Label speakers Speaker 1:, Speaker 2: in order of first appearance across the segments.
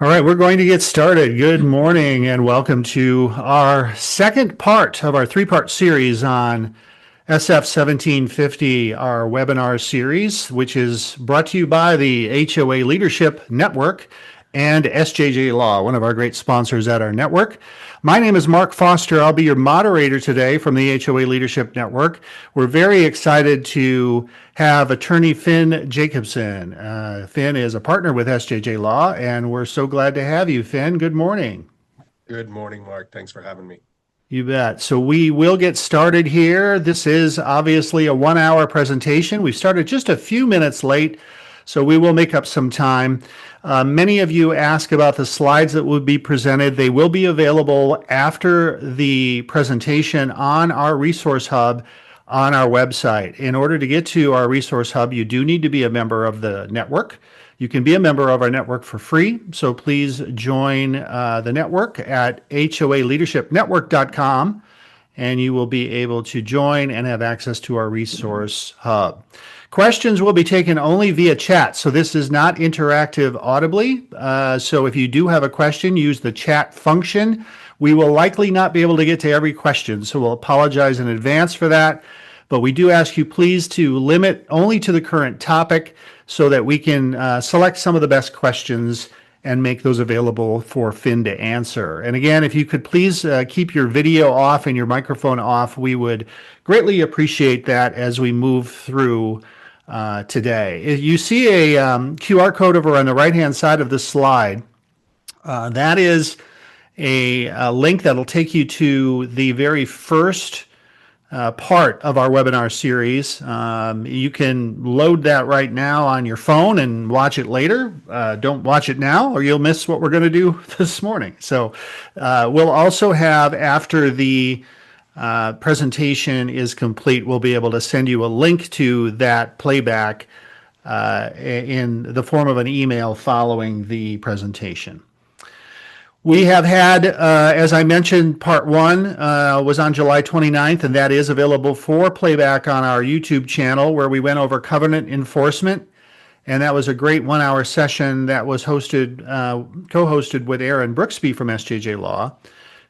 Speaker 1: All right, we're going to get started. Good morning and welcome to our second part of our three-part series on SF 1750, our webinar series, which is brought to you by the HOA Leadership Network and SJJ Law, one of our great sponsors at our network. My name is Mark Foster. I'll be your moderator today from the HOA Leadership Network. We're very excited to have attorney Finn Jacobson. Finn is a partner with SJJ Law, and we're so glad to have you, Finn. Good morning.
Speaker 2: Good morning, Mark. Thanks for having me.
Speaker 1: You bet. So we will get started here. This is obviously a 1 hour presentation. We started just a few minutes late, so we will make up some time. Many of you ask about the slides that will be presented. They will be available after the presentation on our resource hub on our website. In order to get to our resource hub, you do need to be a member of the network. You can be a member of our network for free, so please join the network at hoaleadershipnetwork.com, and you will be able to join and have access to our resource hub. Questions will be taken only via chat, so this is not interactive audibly. So if you do have a question, use the chat function. We will likely not be able to get to every question, so we'll apologize in advance for that. But we do ask you please to limit only to the current topic so that we can select some of the best questions and make those available for Finn to answer. And again, if you could please keep your video off and your microphone off, we would greatly appreciate that as we move through today. You see a QR code over on the right-hand side of the slide. That is a link that'll take you to the very first part of our webinar series. You can load that right now on your phone and watch it later. Don't watch it now or you'll miss what we're going to do this morning. So we'll also have, after the presentation is complete, we'll be able to send you a link to that playback in the form of an email following the presentation. We have had, as I mentioned, part one was on July 29th, and that is available for playback on our YouTube channel, where we went over covenant enforcement. And that was a great 1 hour session that was hosted, co-hosted with Aaron Brooksby from SJJ Law.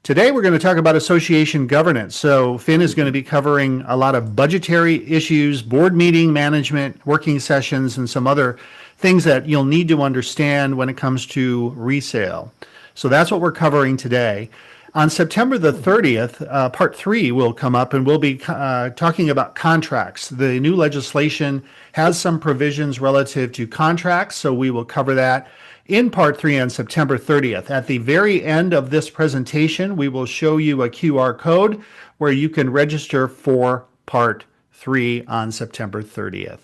Speaker 1: Today, we're going to talk about association governance. So Finn is going to be covering a lot of budgetary issues, board meeting management, working sessions, and some other things that you'll need to understand when it comes to resale. So that's what we're covering today. On September the 30th, part three will come up, and we'll be talking about contracts. The new legislation has some provisions relative to contracts, so we will cover that in part three on September 30th. At the very end of this presentation, we will show you a QR code where you can register for part three on September 30th.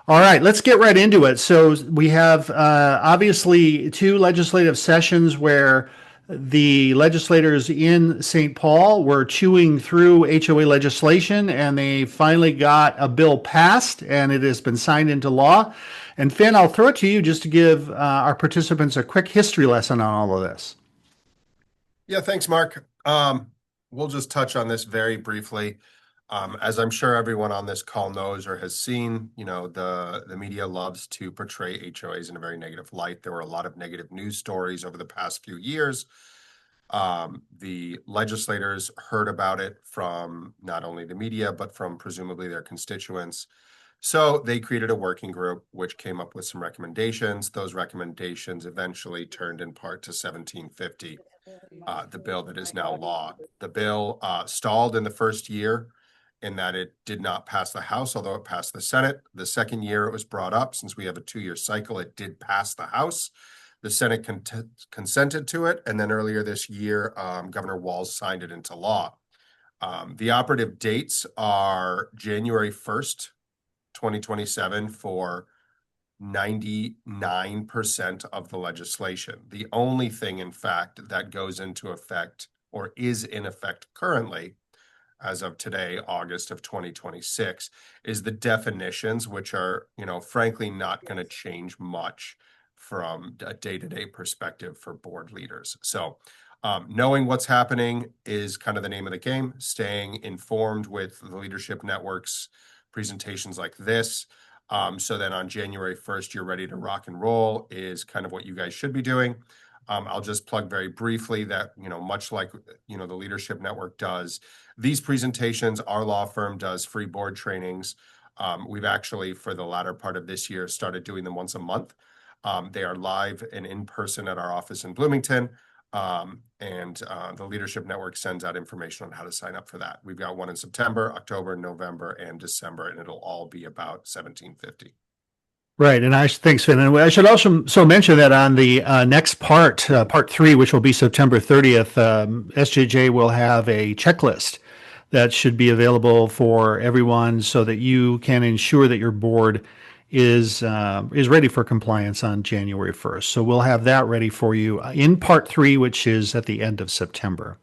Speaker 1: All right, let's get right into it. So we have obviously two legislative sessions where the legislators in St. Paul were chewing through HOA legislation, and they finally got a bill passed, and it has been signed into law. And Finn, I'll throw it to you just to give our participants a quick history lesson on all of this.
Speaker 2: Yeah, thanks, Mark. We'll just touch on this very briefly. As I'm sure everyone on this call knows or has seen, the media loves to portray HOAs in a very negative light. There were a lot of negative news stories over the past few years. The legislators heard about it from not only the media, but from presumably their constituents. So they created a working group which came up with some recommendations. Those recommendations eventually turned in part to 1750, the bill that is now law. The bill stalled in the first year, in that it did not pass the House, although it passed the Senate. The second year it was brought up, since we have a 2-year cycle, it did pass the House. The Senate consented to it, and then earlier this year, Governor Walz signed it into law. The operative dates are January 1st, 2027 for 99% of the legislation. The only thing, in fact, that goes into effect or is in effect currently, as of today, August of 2026, is the definitions, which are, frankly, not going to change much from a day-to-day perspective for board leaders. So knowing what's happening is kind of the name of the game. Staying informed with the Leadership Network's presentations like this So then on January 1st, you're ready to rock and roll is kind of what you guys should be doing. I'll just plug very briefly that, much like, the Leadership Network does, these presentations, our law firm does free board trainings. We've actually, for the latter part of this year, started doing them once a month. They are live and in person at our office in Bloomington. The Leadership Network sends out information on how to sign up for that. We've got one in September, October, November, and December, and it'll all be about $17.50.
Speaker 1: Right, and thanks, Finn. And I should also mention that on the next part 3, which will be September 30th, SJJ will have a checklist that should be available for everyone so that you can ensure that your board is ready for compliance on January 1st. So we'll have that ready for you in part 3, which is at the end of September.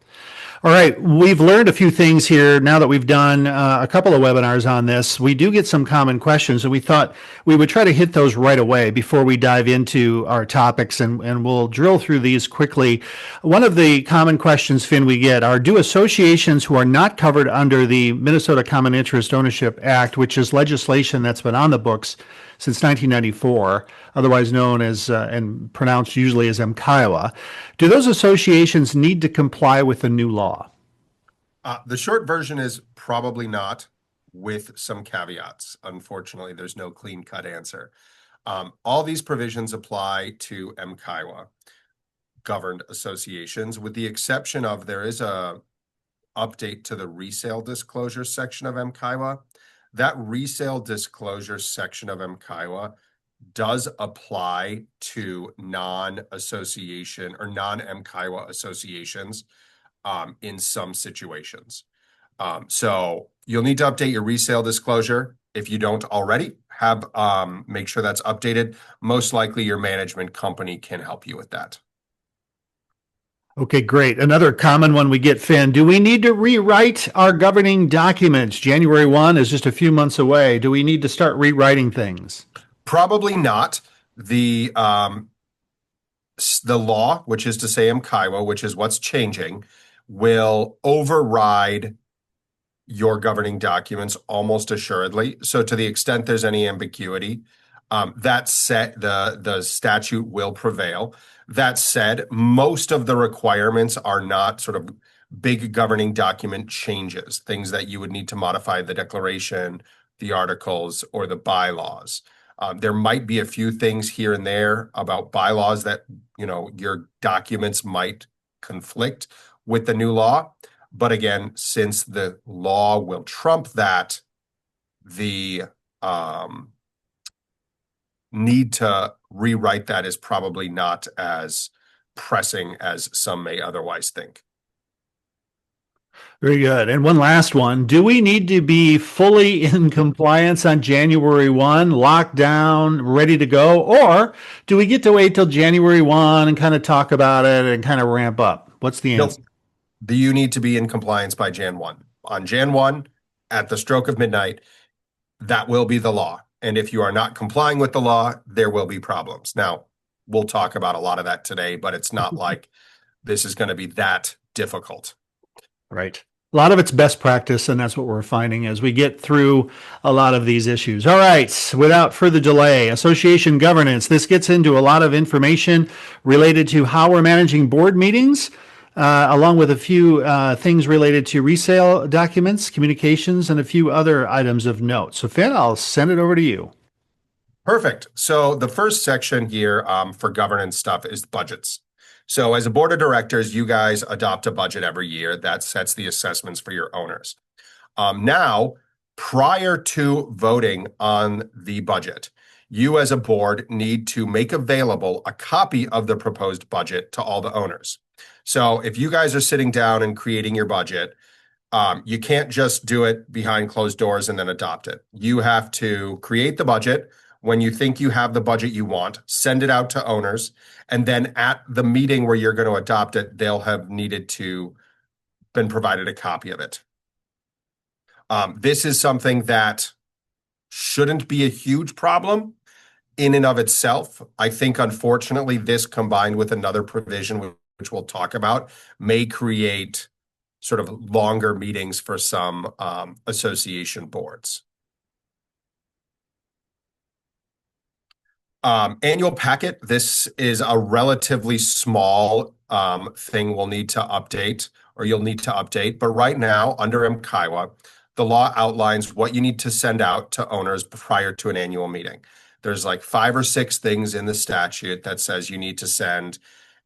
Speaker 1: All right, we've learned a few things here now that we've done a couple of webinars on this. We do get some common questions, and we thought we would try to hit those right away before we dive into our topics, and we'll drill through these quickly. One of the common questions, Finn, we get are, do associations who are not covered under the Minnesota Common Interest Ownership Act, which is legislation that's been on the books since 1994, otherwise known as and pronounced usually as MCIWA. Do those associations need to comply with the new law?
Speaker 2: The short version is probably not, with some caveats. Unfortunately, there's no clean-cut answer. All these provisions apply to MCIWA governed associations, with the exception of there is a update to the resale disclosure section of MCIWA. That resale disclosure section of MCIWA does apply to non-association or non-MCIWA associations in some situations. So you'll need to update your resale disclosure. If you don't already, make sure that's updated. Most likely your management company can help you with that.
Speaker 1: Okay, great. Another common one we get, Finn, do we need to rewrite our governing documents? January 1 is just a few months away. Do we need to start rewriting things?
Speaker 2: Probably not. The law, which is to say MCIWA, which is what's changing, will override your governing documents almost assuredly. So to the extent there's any ambiguity, that the statute will prevail. That said, most of the requirements are not sort of big governing document changes, things that you would need to modify the declaration, the articles, or the bylaws. There might be a few things here and there about bylaws that, your documents might conflict with the new law. But again, since the law will trump that, the need to rewrite that is probably not as pressing as some may otherwise think.
Speaker 1: Very good. And one last one. Do we need to be fully in compliance on January 1, locked down, ready to go? Or do we get to wait till January 1 and kind of talk about it and kind of ramp up? What's the answer?
Speaker 2: Do you need to be in compliance by Jan 1? On Jan 1, at the stroke of midnight, that will be the law. And if you are not complying with the law, there will be problems. Now, we'll talk about a lot of that today, but it's not like this is going to be that difficult.
Speaker 1: Right. A lot of it's best practice, and that's what we're finding as we get through a lot of these issues. All right, without further delay, association governance. This gets into a lot of information related to how we're managing board meetings, along with a few things related to resale documents, communications, and a few other items of note. So, Finn, I'll send it over to you.
Speaker 2: Perfect. So the first section here for governance stuff is budgets. So as a board of directors, you guys adopt a budget every year that sets the assessments for your owners. Now, prior to voting on the budget, you as a board need to make available a copy of the proposed budget to all the owners. So if you guys are sitting down and creating your budget, you can't just do it behind closed doors and then adopt it. You have to create the budget. When you think you have the budget you want, send it out to owners. And then at the meeting where you're going to adopt it, they'll have needed to been provided a copy of it. This is something that shouldn't be a huge problem in and of itself. I think, unfortunately, this combined with another provision, which we'll talk about, may create sort of longer meetings for some association boards. Annual packet. This is a relatively small thing we'll need to update, or you'll need to update. But right now, under MKIWA, the law outlines what you need to send out to owners prior to an annual meeting. There's like 5 or 6 things in the statute that says you need to send.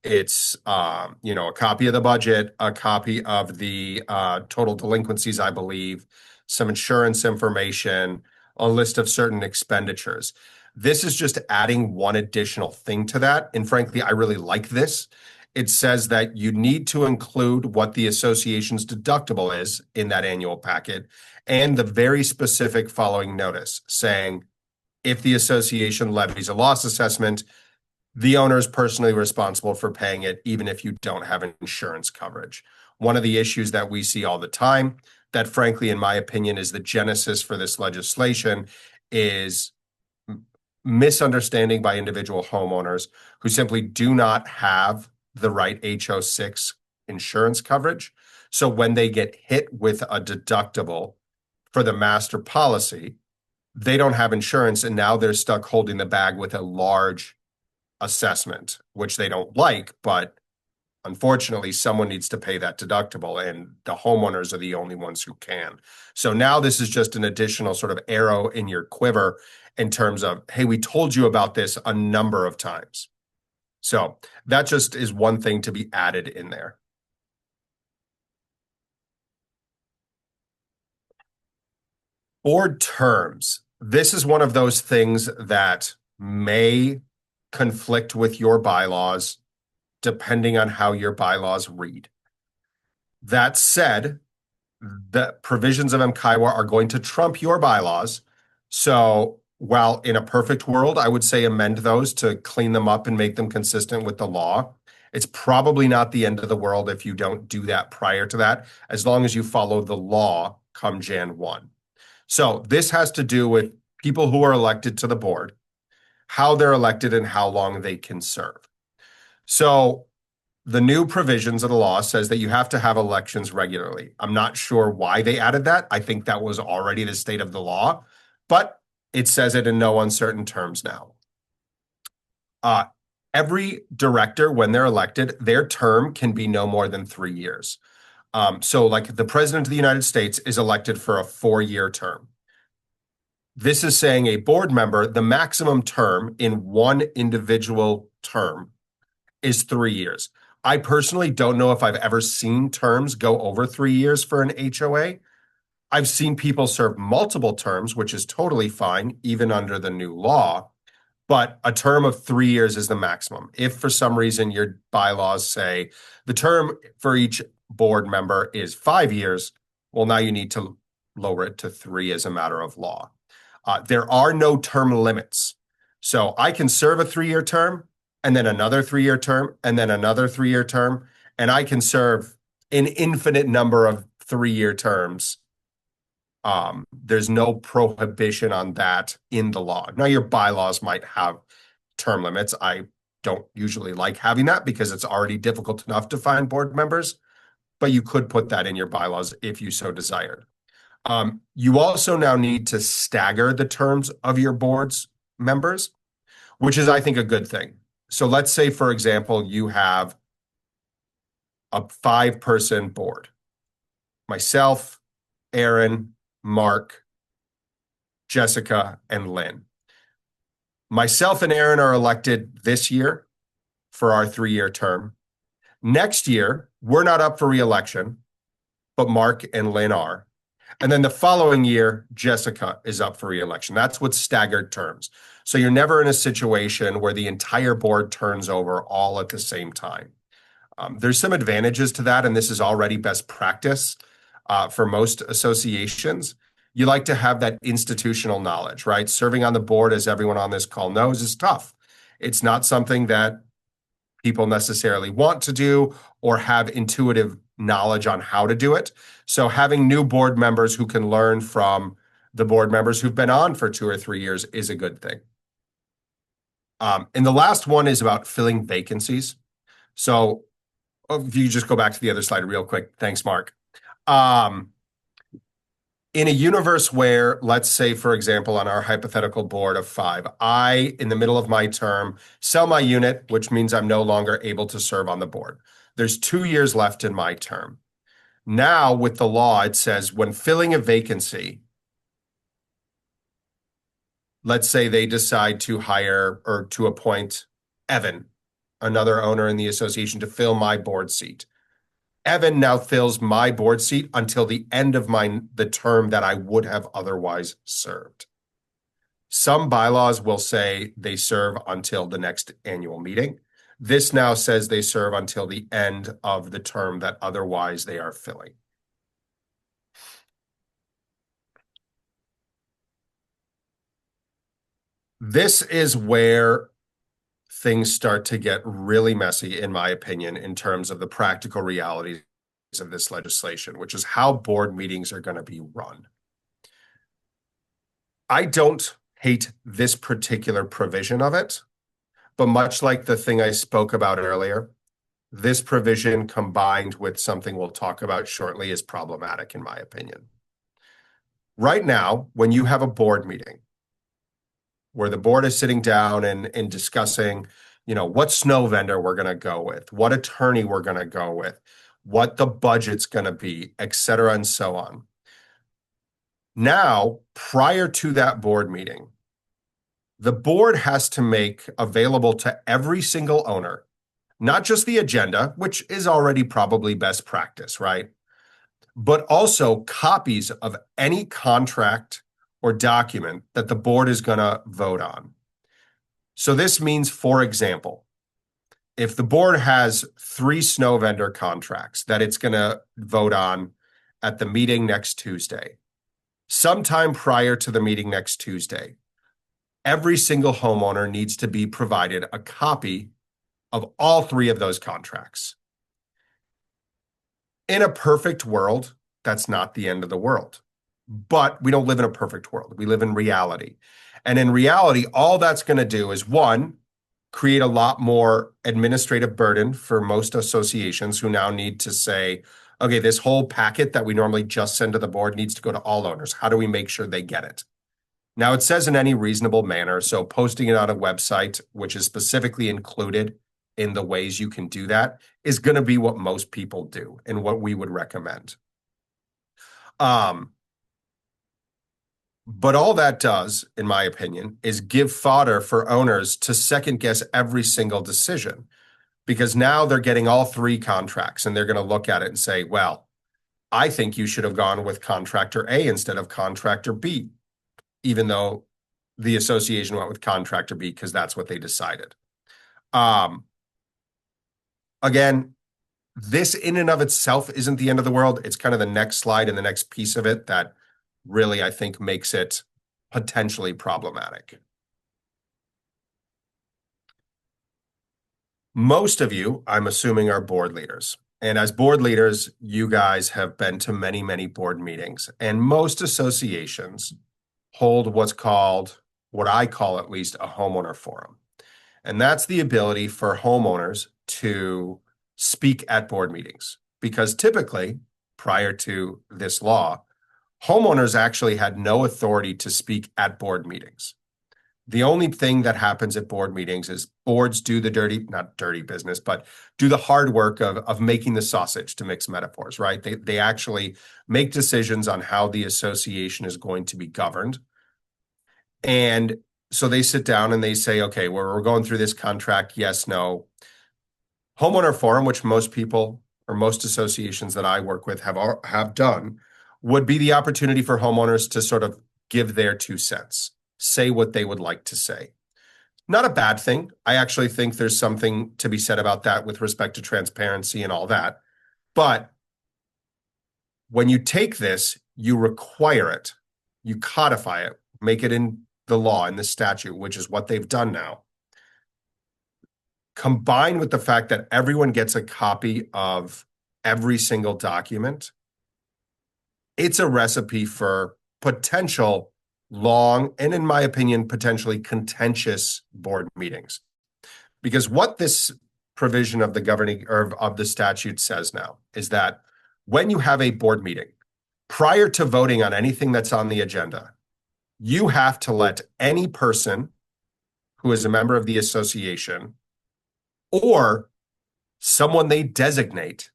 Speaker 2: It's a copy of the budget, a copy of the total delinquencies, I believe, some insurance information, a list of certain expenditures. This is just adding one additional thing to that. And frankly, I really like this. It says that you need to include what the association's deductible is in that annual packet and the very specific following notice saying, if the association levies a loss assessment, the owner is personally responsible for paying it, even if you don't have insurance coverage. One of the issues that we see all the time, that frankly, in my opinion, is the genesis for this legislation, is misunderstanding by individual homeowners who simply do not have the right HO6 insurance coverage. So when they get hit with a deductible for the master policy, they don't have insurance, and now they're stuck holding the bag with a large assessment, which they don't like, but unfortunately, someone needs to pay that deductible, and the homeowners are the only ones who can. So now this is just an additional sort of arrow in your quiver in terms of, hey, we told you about this a number of times. So that just is one thing to be added in there. Board terms. This is one of those things that may conflict with your bylaws depending on how your bylaws read. That said, the provisions of MKIWA are going to trump your bylaws. So while in a perfect world, I would say amend those to clean them up and make them consistent with the law. It's probably not the end of the world if you don't do that prior to that, as long as you follow the law come Jan 1. So this has to do with people who are elected to the board, how they're elected and how long they can serve. So the new provisions of the law says that you have to have elections regularly. I'm not sure why they added that. I think that was already the state of the law, but it says it in no uncertain terms now. Every director, when they're elected, their term can be no more than 3 years. So like the president of the United States is elected for a 4-year term. This is saying a board member, the maximum term in one individual term is 3 years. I personally don't know if I've ever seen terms go over 3 years for an HOA. I've seen people serve multiple terms, which is totally fine, even under the new law. But a term of 3 years is the maximum. If for some reason your bylaws say the term for each board member is 5 years, well, now you need to lower it to 3 as a matter of law. There are no term limits. So I can serve a 3-year term, and then another 3-year term, and then another 3-year term, and I can serve an infinite number of 3-year terms. There's no prohibition on that in the law. Now, your bylaws might have term limits. I don't usually like having that because it's already difficult enough to find board members, but you could put that in your bylaws if you so desired. You also now need to stagger the terms of your board's members, which is, I think, a good thing. So let's say, for example, you have a 5-person board. Myself, Aaron, Mark, Jessica, and Lynn. Myself and Aaron are elected this year for our 3-year term. Next year, we're not up for re-election, but Mark and Lynn are. And then the following year, Jessica is up for re-election. That's with staggered terms. So you're never in a situation where the entire board turns over all at the same time. There's some advantages to that, and this is already best practice for most associations. You like to have that institutional knowledge, right? Serving on the board, as everyone on this call knows, is tough. It's not something that people necessarily want to do or have intuitive knowledge on how to do it. So having new board members who can learn from the board members who've been on for 2 or 3 years is a good thing. And the last one is about filling vacancies. So if you just go back to the other slide real quick. Thanks, Mark. In a universe where, let's say, for example, on our hypothetical board of 5, I, in the middle of my term, sell my unit, which means I'm no longer able to serve on the board. There's 2 years left in my term. Now, with the law, it says when filling a vacancy, let's say they decide to hire or to appoint Evan, another owner in the association, to fill my board seat. Evan now fills my board seat until the end of the term that I would have otherwise served. Some bylaws will say they serve until the next annual meeting. This now says they serve until the end of the term that otherwise they are filling. This is where things start to get really messy, in my opinion, in terms of the practical realities of this legislation, which is how board meetings are going to be run. I don't hate this particular provision of it, but much like the thing I spoke about earlier, this provision combined with something we'll talk about shortly is problematic, in my opinion. Right now, when you have a board meeting where the board is sitting down and discussing, what snow vendor we're going to go with, what attorney we're going to go with, what the budget's going to be, et cetera, and so on. Now, prior to that board meeting, the board has to make available to every single owner, not just the agenda, which is already probably best practice, right? But also copies of any contract or document that the board is going to vote on. So this means, for example, if the board has 3 snow vendor contracts that it's going to vote on at the meeting next Tuesday, sometime prior to the meeting next Tuesday, every single homeowner needs to be provided a copy of all 3 of those contracts. In a perfect world, that's not the end of the world. But we don't live in a perfect world. We live in reality. And in reality, all that's going to do is, one, create a lot more administrative burden for most associations who now need to say, okay, this whole packet that we normally just send to the board needs to go to all owners. How do we make sure they get it? Now, it says in any reasonable manner, so posting it on a website, which is specifically included in the ways you can do that, is going to be what most people do and what we would recommend. But all that does, in my opinion, is give fodder for owners to second guess every single decision, because now they're getting all 3 contracts and they're going to look at it and say, well, I think you should have gone with contractor A instead of contractor B, even though the association went with contractor B because that's what they decided. Again, this in and of itself isn't the end of the world. It's kind of the next slide and the next piece of it that really, I think, makes it potentially problematic. Most of you, I'm assuming, are board leaders. And as board leaders, you guys have been to many, many board meetings. And most associations hold what I call at least, a homeowner forum. And that's the ability for homeowners to speak at board meetings. Because typically, prior to this law, homeowners actually had no authority to speak at board meetings. The only thing that happens at board meetings is boards do the not dirty business, but do the hard work of making the sausage, to mix metaphors, right? They actually make decisions on how the association is going to be governed. And so they sit down and they say, okay, we're going through this contract, yes, no. Homeowner forum, which most people or most associations that I work with have done, would be the opportunity for homeowners to sort of give their 2 cents, say what they would like to say. Not a bad thing. I actually think there's something to be said about that with respect to transparency and all that. But when you take this, you require it, you codify it, make it in the law, in the statute, which is what they've done now. Combined with the fact that everyone gets a copy of every single document, it's a recipe for potential long and, in my opinion, potentially contentious board meetings. Because what this provision of the governing or of the statute says now is that when you have a board meeting, prior to voting on anything that's on the agenda, you have to let any person who is a member of the association or someone they designate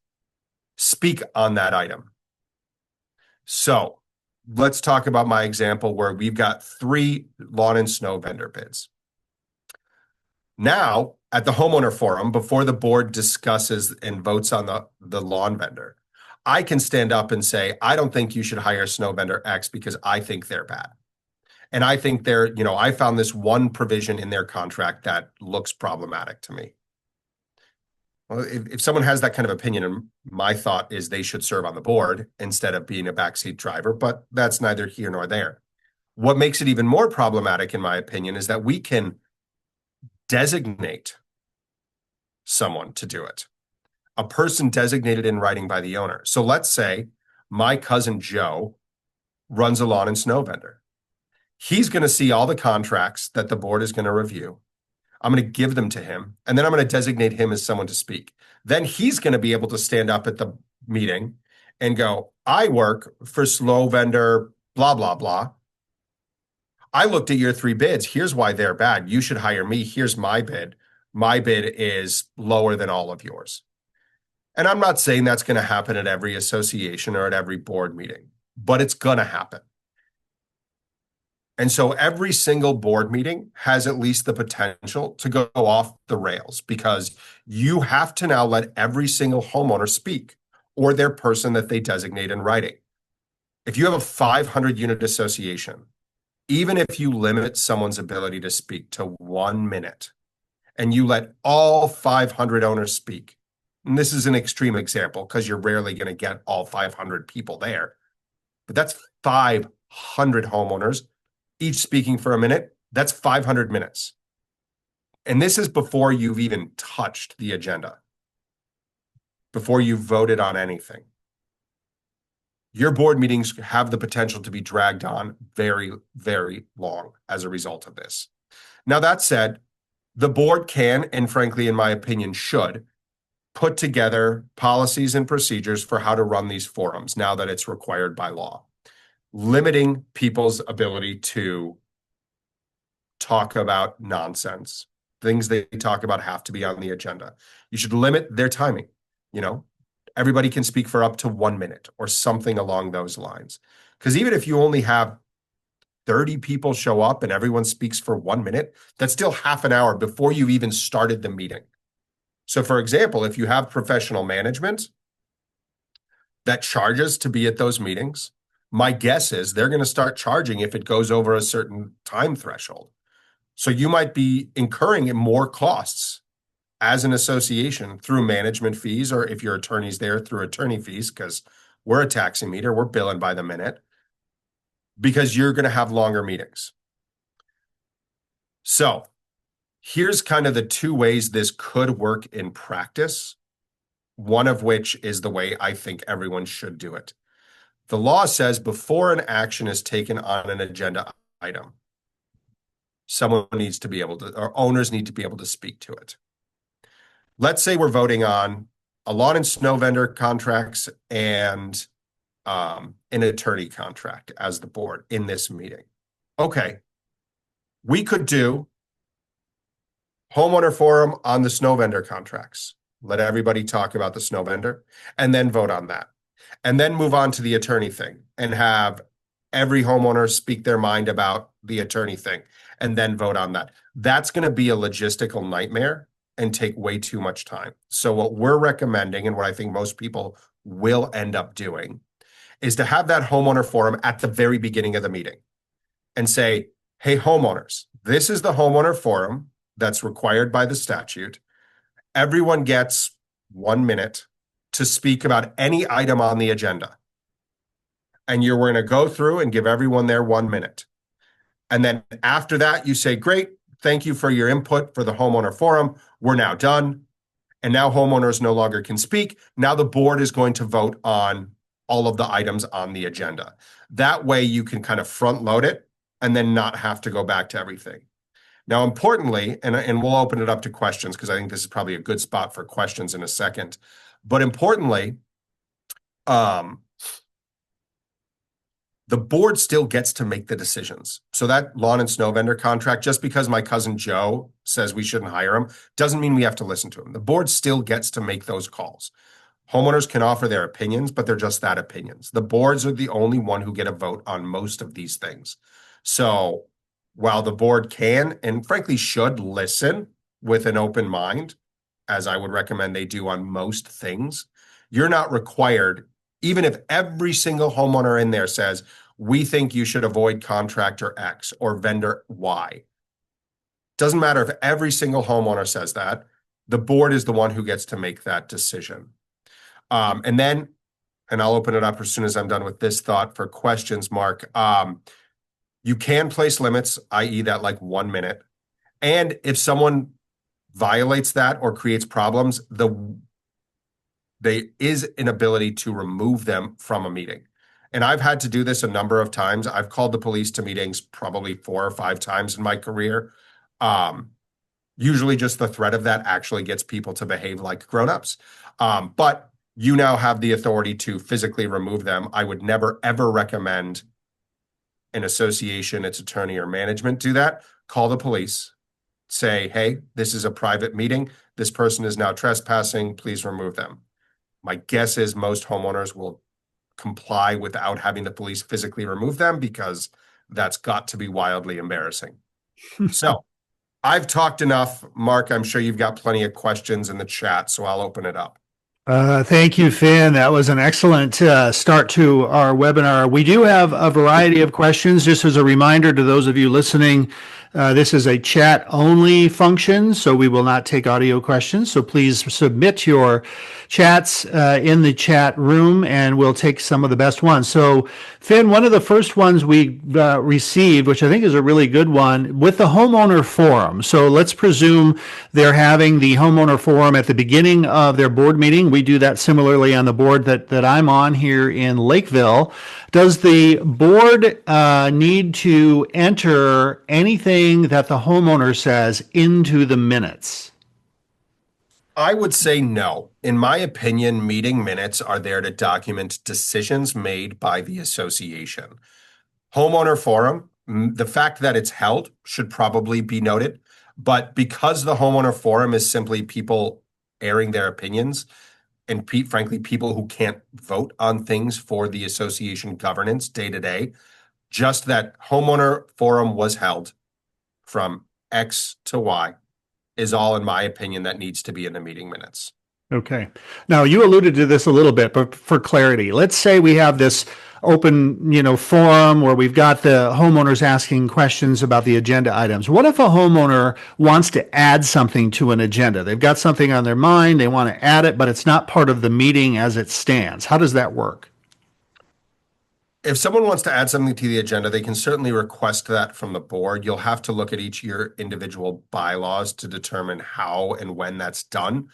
Speaker 2: speak on that item. So let's talk about my example where we've got 3 lawn and snow vendor bids. Now, at the homeowner forum, before the board discusses and votes on the lawn vendor, I can stand up and say, I don't think you should hire snow vendor X because I think they're bad. And I think I found this one provision in their contract that looks problematic to me. Well, if someone has that kind of opinion, and my thought is they should serve on the board instead of being a backseat driver, but that's neither here nor there. What makes it even more problematic, in my opinion, is that we can designate someone to do it, a person designated in writing by the owner. So let's say my cousin Joe runs a lawn and snow vendor. He's going to see all the contracts that the board is going to review. I'm going to give them to him, and then I'm going to designate him as someone to speak. Then he's going to be able to stand up at the meeting and go, I work for slow vendor, blah, blah, blah. I looked at your 3 bids. Here's why they're bad. You should hire me. Here's my bid. My bid is lower than all of yours. And I'm not saying that's going to happen at every association or at every board meeting, but it's going to happen. And so every single board meeting has at least the potential to go off the rails because you have to now let every single homeowner speak or their person that they designate in writing. If you have a 500 unit association, even if you limit someone's ability to speak to 1 minute and you let all 500 owners speak, and this is an extreme example because you're rarely going to get all 500 people there, but that's 500 homeowners each speaking for a minute. That's 500 minutes. And this is before you've even touched the agenda, before you've voted on anything. Your board meetings have the potential to be dragged on very, very long as a result of this. Now, that said, the board can, and frankly, in my opinion, should put together policies and procedures for how to run these forums now that it's required by law. Limiting people's ability to talk about nonsense. Things they talk about have to be on the agenda. You should limit their timing. Everybody can speak for up to 1 minute or something along those lines. Because even if you only have 30 people show up and everyone speaks for 1 minute, that's still half an hour before you even started the meeting. So for example, if you have professional management that charges to be at those meetings, my guess is they're going to start charging if it goes over a certain time threshold. So you might be incurring more costs as an association through management fees, or if your attorney's there, through attorney fees, because we're a taximeter, we're billing by the minute, because you're going to have longer meetings. So here's kind of the 2 ways this could work in practice, one of which is the way I think everyone should do it. The law says before an action is taken on an agenda item, someone needs to be able to, or owners need to be able to speak to it. Let's say we're voting on a lawn and snow vendor contracts and an attorney contract as the board in this meeting. Okay, we could do homeowner forum on the snow vendor contracts. Let everybody talk about the snow vendor and then vote on that. And then move on to the attorney thing and have every homeowner speak their mind about the attorney thing and then vote on that. That's going to be a logistical nightmare and take way too much time. So what we're recommending, and what I think most people will end up doing, is to have that homeowner forum at the very beginning of the meeting and say, hey, homeowners, this is the homeowner forum that's required by the statute. Everyone gets 1 minute to speak about any item on the agenda. And we're going to go through and give everyone their 1 minute. And then after that, you say, great, thank you for your input for the homeowner forum. We're now done. And now homeowners no longer can speak. Now the board is going to vote on all of the items on the agenda. That way you can kind of front load it and then not have to go back to everything. Now, importantly, and we'll open it up to questions because I think this is probably a good spot for questions in a second. But importantly, the board still gets to make the decisions. So that lawn and snow vendor contract, just because my cousin Joe says we shouldn't hire him, doesn't mean we have to listen to him. The board still gets to make those calls. Homeowners can offer their opinions, but they're just that, opinions. The boards are the only one who get a vote on most of these things. So while the board can and frankly should listen with an open mind, as I would recommend they do on most things, you're not required, even if every single homeowner in there says, we think you should avoid contractor X or vendor Y. Doesn't matter if every single homeowner says that, the board is the one who gets to make that decision. And I'll open it up as soon as I'm done with this thought for questions, Mark. You can place limits, i.e. that like 1 minute. And if someone violates that or creates problems, there is an ability to remove them from a meeting. And I've had to do this a number of times. I've called the police to meetings probably 4 or 5 times in my career. Usually just the threat of that actually gets people to behave like grown-ups. But you now have the authority to physically remove them. I would never, ever recommend an association, its attorney, or management do that. Call the police. Say, hey, this is a private meeting. This person is now trespassing. Please remove them. My guess is most homeowners will comply without having the police physically remove them because that's got to be wildly embarrassing. So I've talked enough. Mark, I'm sure you've got plenty of questions in the chat, so I'll open it up.
Speaker 1: Thank you, Finn. That was an excellent start to our webinar. We do have a variety of questions. Just as a reminder to those of you listening, this is a chat-only function, so we will not take audio questions. So please submit your chats in the chat room, and we'll take some of the best ones. So, Finn, one of the first ones we received, which I think is a really good one, with the homeowner forum. So let's presume they're having the homeowner forum at the beginning of their board meeting. We do that similarly on the board that I'm on here in Lakeville. Does the board need to enter anything that the homeowner says into the minutes?
Speaker 2: I would say no. In my opinion, meeting minutes are there to document decisions made by the association. Homeowner forum, the fact that it's held should probably be noted, but because the homeowner forum is simply people airing their opinions, and frankly, people who can't vote on things for the association governance day to day, just that homeowner forum was held from X to Y is all, in my opinion, that needs to be in the meeting minutes.
Speaker 1: Okay. Now, you alluded to this a little bit, but for clarity, let's say we have this open, forum where we've got the homeowners asking questions about the agenda items. What if a homeowner wants to add something to an agenda? They've got something on their mind, they want to add it, but it's not part of the meeting as it stands. How does that work?
Speaker 2: If someone wants to add something to the agenda, they can certainly request that from the board. You'll have to look at each of your individual bylaws to determine how and when that's done.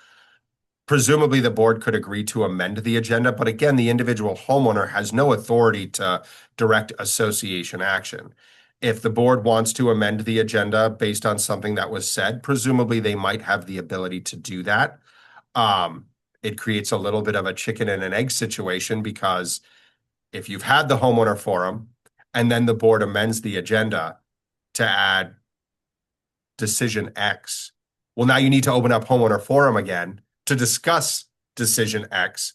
Speaker 2: Presumably, the board could agree to amend the agenda, but again, the individual homeowner has no authority to direct association action. If the board wants to amend the agenda based on something that was said, presumably they might have the ability to do that. It creates a little bit of a chicken and an egg situation because if you've had the homeowner forum and then the board amends the agenda to add decision X, well, now you need to open up homeowner forum again to discuss decision X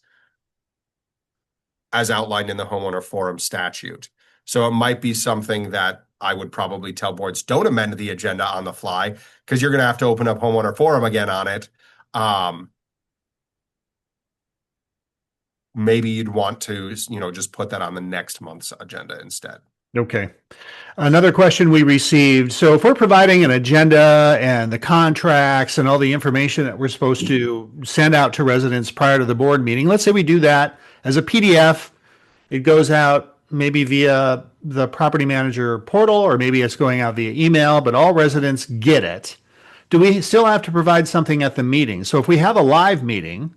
Speaker 2: as outlined in the homeowner forum statute. So it might be something that I would probably tell boards, don't amend the agenda on the fly because you're going to have to open up homeowner forum again on it. Maybe you'd want to, just put that on the next month's agenda instead.
Speaker 1: Okay. Another question we received. So if we're providing an agenda and the contracts and all the information that we're supposed to send out to residents prior to the board meeting, let's say we do that as a PDF, it goes out maybe via the property manager portal, or maybe it's going out via email, but all residents get it. Do we still have to provide something at the meeting? So if we have a live meeting,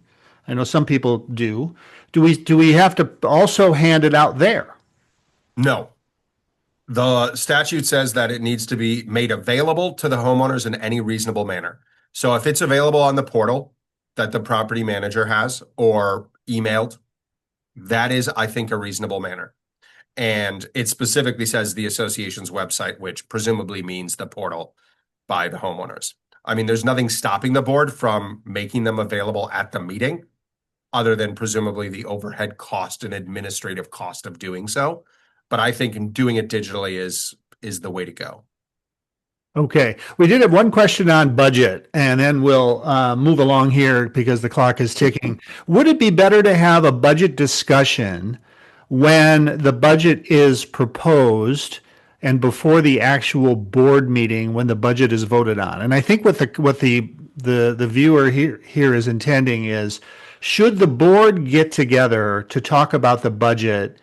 Speaker 1: I know some people do we have to also hand it out there?
Speaker 2: No. The statute says that it needs to be made available to the homeowners in any reasonable manner. So if it's available on the portal that the property manager has or emailed, that is, I think, a reasonable manner. And it specifically says the association's website, which presumably means the portal by the homeowners. I mean, there's nothing stopping the board from making them available at the meeting, other than presumably the overhead cost and administrative cost of doing so. But I think doing it digitally is the way to go.
Speaker 1: Okay, we did have one question on budget, and then we'll move along here because the clock is ticking. Would it be better to have a budget discussion when the budget is proposed and before the actual board meeting when the budget is voted on? And I think what the viewer here is intending is, should the board get together to talk about the budget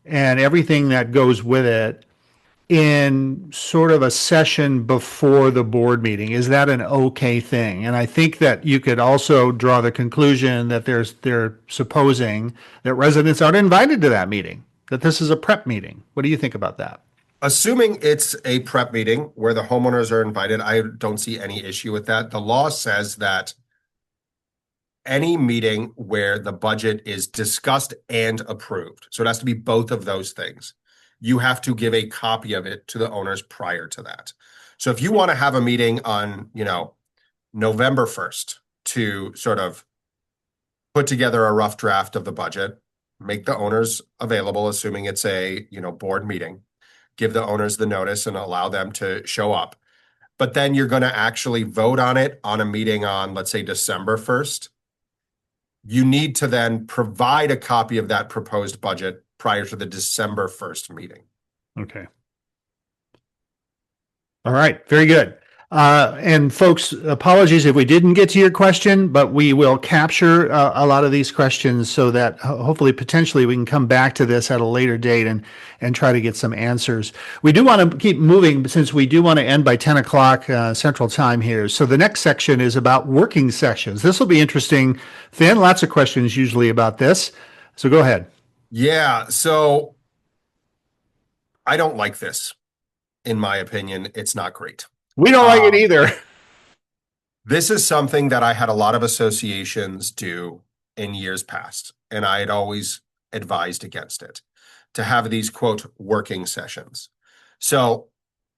Speaker 1: and everything that goes with it in sort of a session before the board meeting? Is that an okay thing? And I think that you could also draw the conclusion that they're supposing that residents aren't invited to that meeting, that this is a prep meeting. What do you think about that?
Speaker 2: Assuming it's a prep meeting where the homeowners are invited, I don't see any issue with that. The law says that any meeting where the budget is discussed and approved, so it has to be both of those things, you have to give a copy of it to the owners prior to that. So if you want to have a meeting on, November 1st to sort of put together a rough draft of the budget, make the owners available, assuming it's a, board meeting, give the owners the notice and allow them to show up. But then you're going to actually vote on it on a meeting on, let's say, December 1st. You need to then provide a copy of that proposed budget prior to the December 1st meeting.
Speaker 1: Okay. All right, very good. And folks, apologies if we didn't get to your question, but we will capture a lot of these questions so that hopefully, potentially, we can come back to this at a later date and try to get some answers. We do want to keep moving since we do want to end by 10 o'clock Central Time here. So the next section is about working sessions. This will be interesting. Finn, lots of questions usually about this. So go ahead.
Speaker 2: Yeah, so I don't like this. In my opinion, it's not great.
Speaker 1: We don't like it either.
Speaker 2: This is something that I had a lot of associations do in years past, and I had always advised against it, to have these, quote, working sessions. So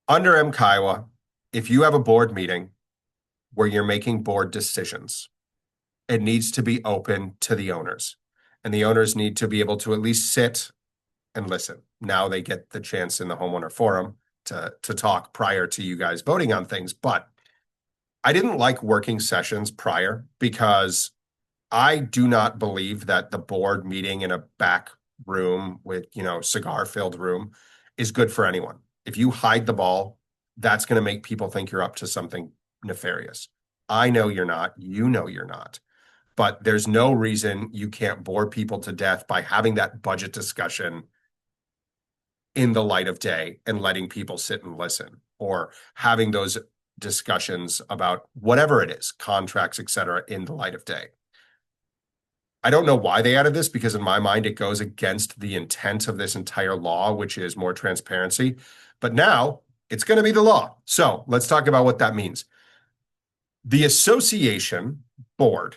Speaker 2: under MKIWA, if you have a board meeting where you're making board decisions, it needs to be open to the owners, and the owners need to be able to at least sit and listen. Now they get the chance in the homeowner forum to talk prior to you guys voting on things. But I didn't like working sessions prior because I do not believe that the board meeting in a back room with, cigar-filled room is good for anyone. If you hide the ball, that's going to make people think you're up to something nefarious. I know you're not. You know you're not. But there's no reason you can't bore people to death by having that budget discussion in the light of day and letting people sit and listen, or having those discussions about whatever it is, contracts, etc., in the light of day. I don't know why they added this, because in my mind, it goes against the intent of this entire law, which is more transparency. But now it's going to be the law. So let's talk about what that means. The association board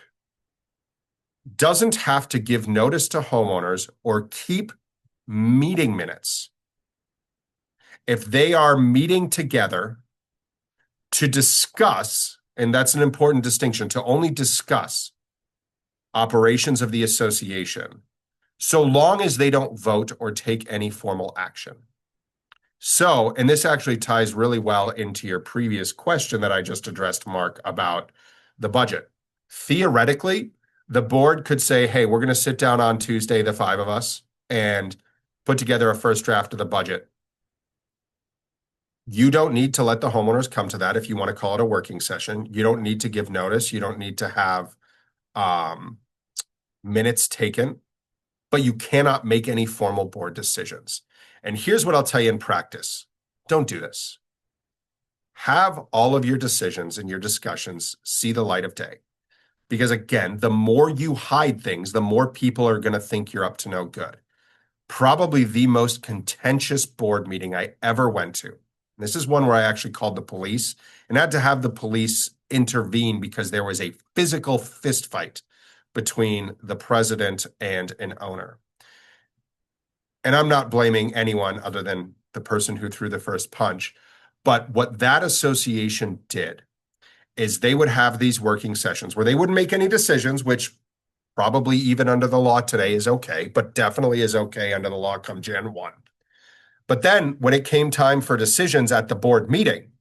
Speaker 2: doesn't have to give notice to homeowners or keep meeting minutes if they are meeting together to discuss, and that's an important distinction, to only discuss operations of the association, so long as they don't vote or take any formal action. So, and this actually ties really well into your previous question that I just addressed, Mark, about the budget. Theoretically, the board could say, hey, we're going to sit down on Tuesday, the 5 of us, and put together a first draft of the budget. You don't need to let the homeowners come to that if you want to call it a working session. You don't need to give notice. You don't need to have minutes taken, but you cannot make any formal board decisions. And here's what I'll tell you in practice. Don't do this. Have all of your decisions and your discussions see the light of day. Because again, the more you hide things, the more people are going to think you're up to no good. Probably the most contentious board meeting I ever went to. This is one where I actually called the police and had to have the police intervene because there was a physical fist fight between the president and an owner. And I'm not blaming anyone other than the person who threw the first punch. But what that association did is they would have these working sessions where they wouldn't make any decisions, which probably even under the law today is okay, but definitely is okay under the law come Jan 1. But then when it came time for decisions at the board meeting,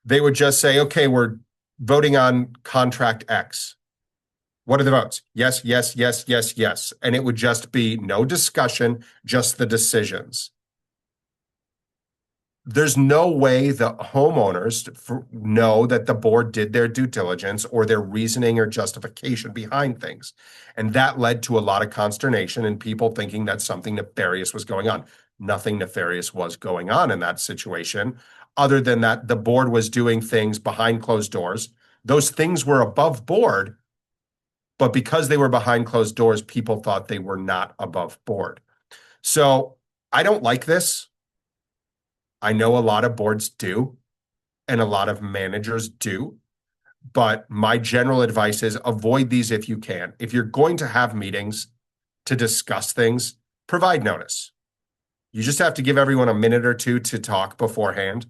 Speaker 2: they would just say, okay, we're voting on contract X. What are the votes? Yes, yes, yes, yes, yes. And it would just be no discussion, just the decisions. There's no way the homeowners know that the board did their due diligence or their reasoning or justification behind things. And that led to a lot of consternation and people thinking that something nefarious was going on. Nothing nefarious was going on in that situation, other than that the board was doing things behind closed doors. Those things were above board, but because they were behind closed doors, people thought they were not above board. So I don't like this. I know a lot of boards do, and a lot of managers do, but my general advice is avoid these if you can. If you're going to have meetings to discuss things, provide notice. You just have to give everyone a minute or two to talk beforehand.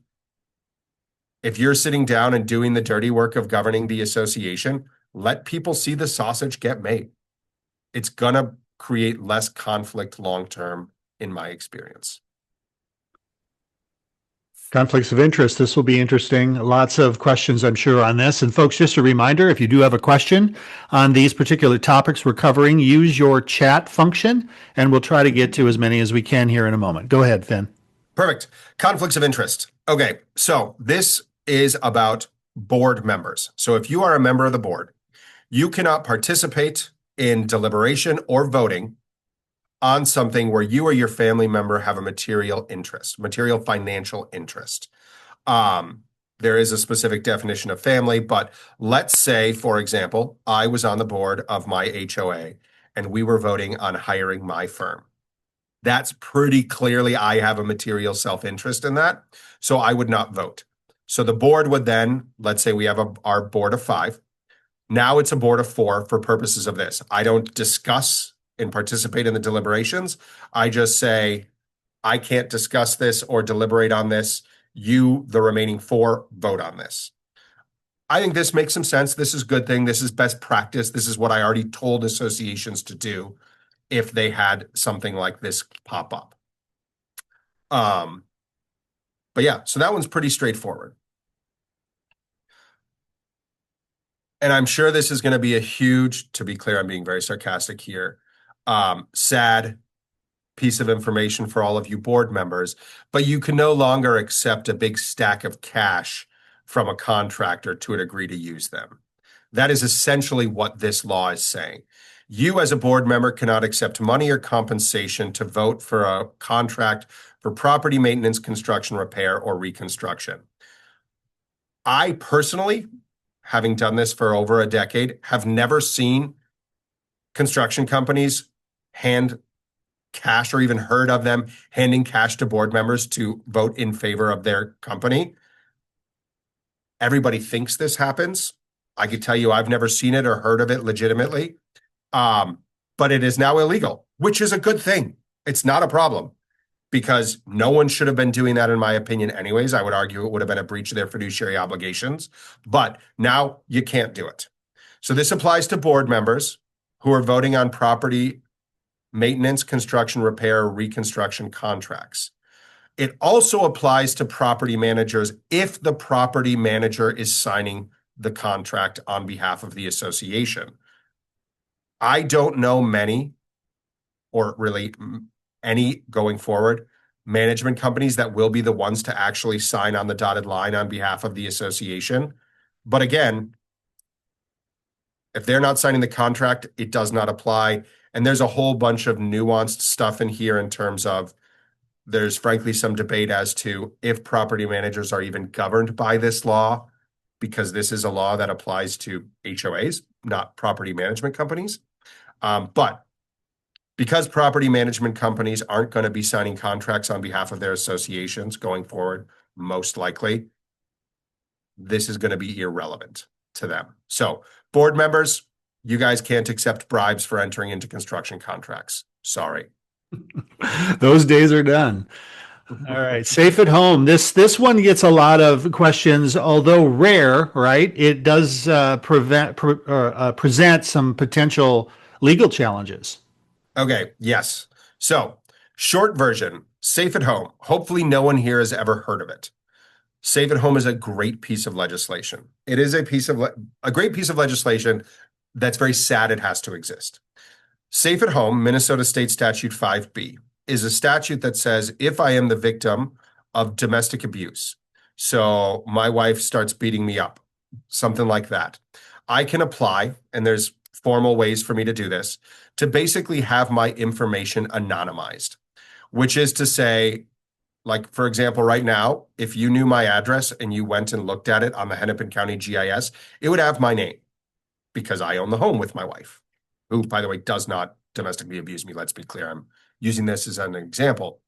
Speaker 2: If you're sitting down and doing the dirty work of governing the association, let people see the sausage get made. It's going to create less conflict long-term, in my experience.
Speaker 1: Conflicts of interest. This will be interesting. Lots of questions, I'm sure, on this. And folks, just a reminder, if you do have a question on these particular topics we're covering, use your chat function, and we'll try to get to as many as we can here in a moment. Go ahead, Finn.
Speaker 2: Perfect. Conflicts of interest. Okay, so this is about board members. So if you are a member of the board, you cannot participate in deliberation or voting on something where you or your family member have a material interest, material financial interest. There is a specific definition of family, but let's say, for example, I was on the board of my HOA and we were voting on hiring my firm. That's pretty clearly I have a material self-interest in that, so I would not vote. So the board would then, let's say we have our board of 5. Now it's a board of 4 for purposes of this. I don't discuss and participate in the deliberations. I just say, I can't discuss this or deliberate on this. You, the remaining 4, vote on this. I think this makes some sense. This is a good thing. This is best practice. This is what I already told associations to do if they had something like this pop up. But yeah, so that one's pretty straightforward. And I'm sure this is going to be a huge, to be clear, I'm being very sarcastic here, sad piece of information for all of you board members, but you can no longer accept a big stack of cash from a contractor to agree to use them. That is essentially what this law is saying. You as a board member cannot accept money or compensation to vote for a contract for property maintenance, construction, repair, or reconstruction. I personally, having done this for over a decade, have never seen construction companies hand cash or even heard of them handing cash to board members to vote in favor of their company. Everybody thinks this happens. I can tell you I've never seen it or heard of it legitimately. But it is now illegal, which is a good thing. It's not a problem because no one should have been doing that, in my opinion, anyways. I would argue it would have been a breach of their fiduciary obligations, but now you can't do it. So this applies to board members who are voting on property maintenance, construction, repair, reconstruction contracts. It also applies to property managers if the property manager is signing the contract on behalf of the association. I don't know many, or really any going forward, management companies that will be the ones to actually sign on the dotted line on behalf of the association. But again, if they're not signing the contract, it does not apply. And there's a whole bunch of nuanced stuff in here in terms of there's frankly some debate as to if property managers are even governed by this law, because this is a law that applies to HOAs, not property management companies. But because property management companies aren't going to be signing contracts on behalf of their associations going forward, most likely, this is going to be irrelevant to them. So board members, you guys can't accept bribes for entering into construction contracts. Sorry.
Speaker 1: Those days are done. All right, safe at home. This one gets a lot of questions, although rare, right? It does present some potential legal challenges.
Speaker 2: Okay, yes. So, short version, safe at home. Hopefully no one here has ever heard of it. Safe at home is a great piece of legislation. It is a great piece of legislation that's very sad it has to exist. Safe at home, Minnesota State Statute 5B, is a statute that says if I am the victim of domestic abuse, so my wife starts beating me up, something like that, I can apply, and there's formal ways for me to do this, to basically have my information anonymized, which is to say, like, for example, right now, if you knew my address and you went and looked at it on the Hennepin County GIS, it would have my name because I own the home with my wife, who, by the way, does not domestically abuse me. Let's be clear. I'm using this as an example.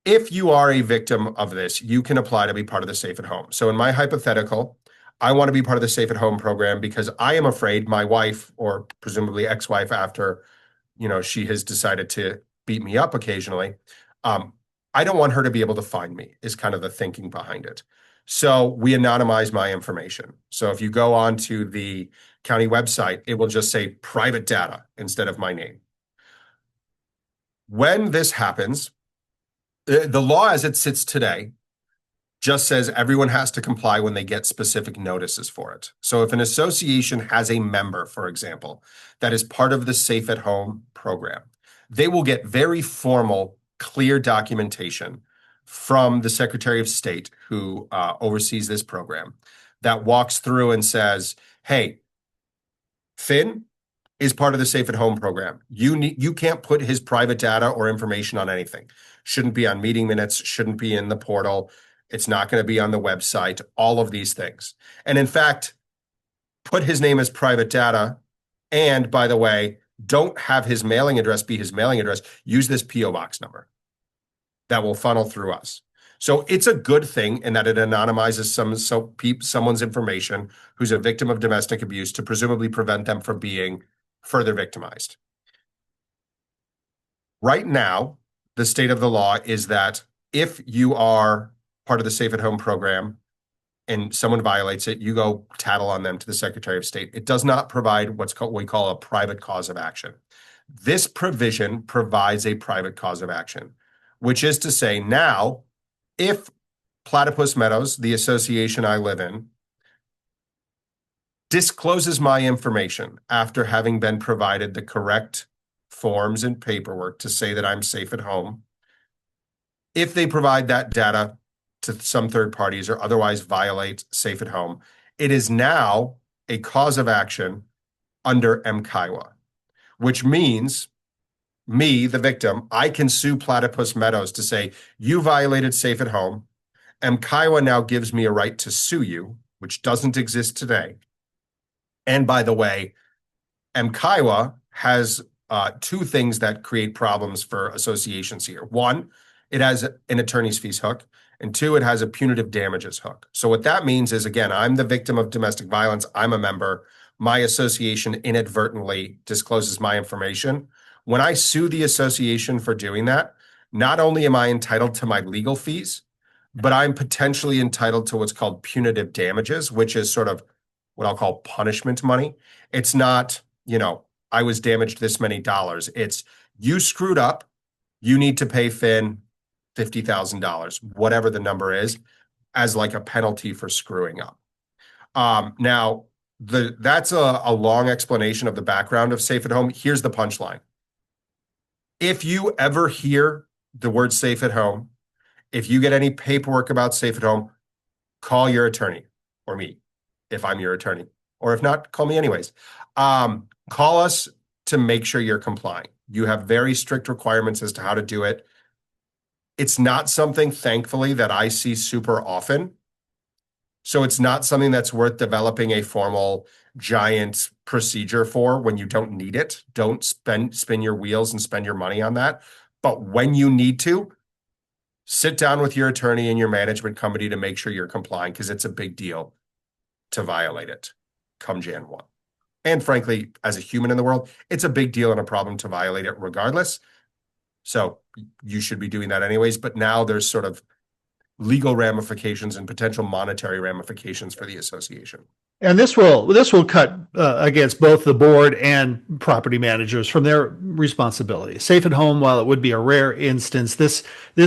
Speaker 2: If you are a victim of this, you can apply to be part of the Safe at Home. So in my hypothetical, I want to be part of the Safe at Home program because I am afraid my wife, or presumably ex-wife after, she has decided to beat me up occasionally, I don't want her to be able to find me, is kind of the thinking behind it. So we anonymize my information. So if you go on to the county website, it will just say private data instead of my name. When this happens, the law as it sits today just says everyone has to comply when they get specific notices for it. So if an association has a member, for example, that is part of the Safe at Home program, they will get very formal, clear documentation from the Secretary of State who oversees this program that walks through and says, hey, Finn is part of the Safe at Home program. You can't put his private data or information on anything. Shouldn't be on meeting minutes, shouldn't be in the portal. It's not going to be on the website, all of these things. And in fact, put his name as private data. And by the way, don't have his mailing address be his mailing address. Use this PO box number that will funnel through us. So it's a good thing in that it anonymizes someone's information who's a victim of domestic abuse to presumably prevent them from being further victimized. Right now, the state of the law is that if you are part of the Safe at Home program and someone violates it, you go tattle on them to the Secretary of State. It does not provide what we call a private cause of action. This provision provides a private cause of action, which is to say now, if Platypus Meadows, the association I live in, discloses my information after having been provided the correct forms and paperwork to say that I'm safe at home, if they provide that data to some third parties or otherwise violate Safe at Home, it is now a cause of action under MKIWA, which means me, the victim, I can sue Platypus Meadows to say, you violated Safe at Home. MKIWA now gives me a right to sue you, which doesn't exist today. And by the way, MKIWA has two things that create problems for associations here. One, it has an attorney's fees hook. And two, it has a punitive damages hook. So what that means is, again, I'm the victim of domestic violence. I'm a member. My association inadvertently discloses my information. When I sue the association for doing that, not only am I entitled to my legal fees, but I'm potentially entitled to what's called punitive damages, which is sort of what I'll call punishment money. It's not, I was damaged this many dollars. It's you screwed up. You need to pay Finn $50,000, whatever the number is, as like a penalty for screwing up. Now, that's a long explanation of the background of Safe at Home. Here's the punchline. If you ever hear the word Safe at Home, if you get any paperwork about Safe at Home, call your attorney or me if I'm your attorney. Or if not, call me anyways. Call us to make sure you're complying. You have very strict requirements as to how to do it. It's not something, thankfully, that I see super often. So it's not something that's worth developing a formal giant procedure for when you don't need it. Don't spin your wheels and spend your money on that. But when you need to, sit down with your attorney and your management company to make sure you're complying, because it's a big deal to violate it come Jan 1. And frankly, as a human in the world, it's a big deal and a problem to violate it regardless. So you should be doing that anyways, but now there's sort of legal ramifications and potential monetary ramifications for the association.
Speaker 1: And this will cut against both the board and property managers from their responsibility. Safe at home, while it would be a rare instance, this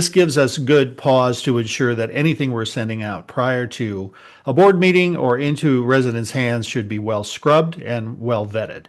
Speaker 1: gives us good pause to ensure that anything we're sending out prior to a board meeting or into residents' hands should be well scrubbed and well vetted.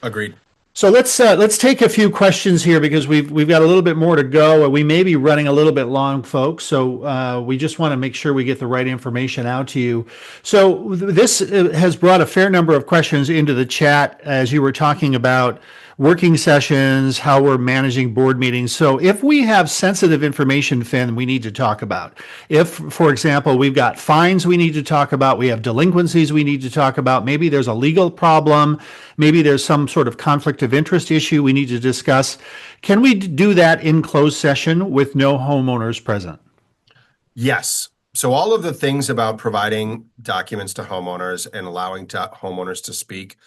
Speaker 2: Agreed.
Speaker 1: So let's take a few questions here because we've got a little bit more to go. We may be running a little bit long, folks. So we just want to make sure we get the right information out to you. So this has brought a fair number of questions into the chat as you were talking about working sessions, how we're managing board meetings. So if we have sensitive information, Finn, we need to talk about. If, for example, we've got fines we need to talk about, we have delinquencies we need to talk about, maybe there's a legal problem, maybe there's some sort of conflict of interest issue we need to discuss. Can we do that in closed session with no homeowners present?
Speaker 2: Yes. So all of the things about providing documents to homeowners and allowing homeowners to speak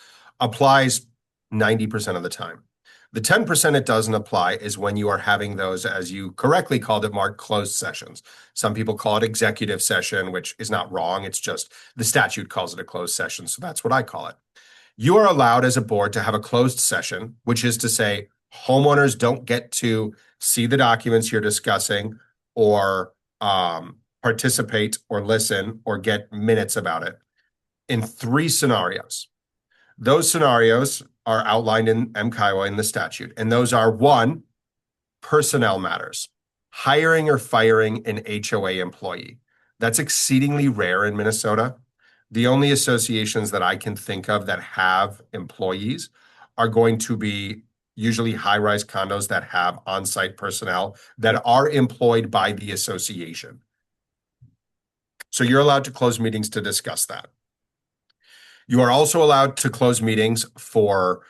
Speaker 2: applies 90% of the time. The 10% it doesn't apply is when you are having those, as you correctly called it, Mark, closed sessions. Some people call it executive session, which is not wrong. It's just the statute calls it a closed session. So that's what I call it. You are allowed as a board to have a closed session, which is to say homeowners don't get to see the documents you're discussing or participate or listen or get minutes about it in 3 scenarios. Those scenarios are outlined in MKIWA in the statute, and those are 1, personnel matters, hiring or firing an HOA employee. That's exceedingly rare in Minnesota. The only associations that I can think of that have employees are going to be usually high-rise condos that have on-site personnel that are employed by the association. So you're allowed to close meetings to discuss that. You are also allowed to close meetings for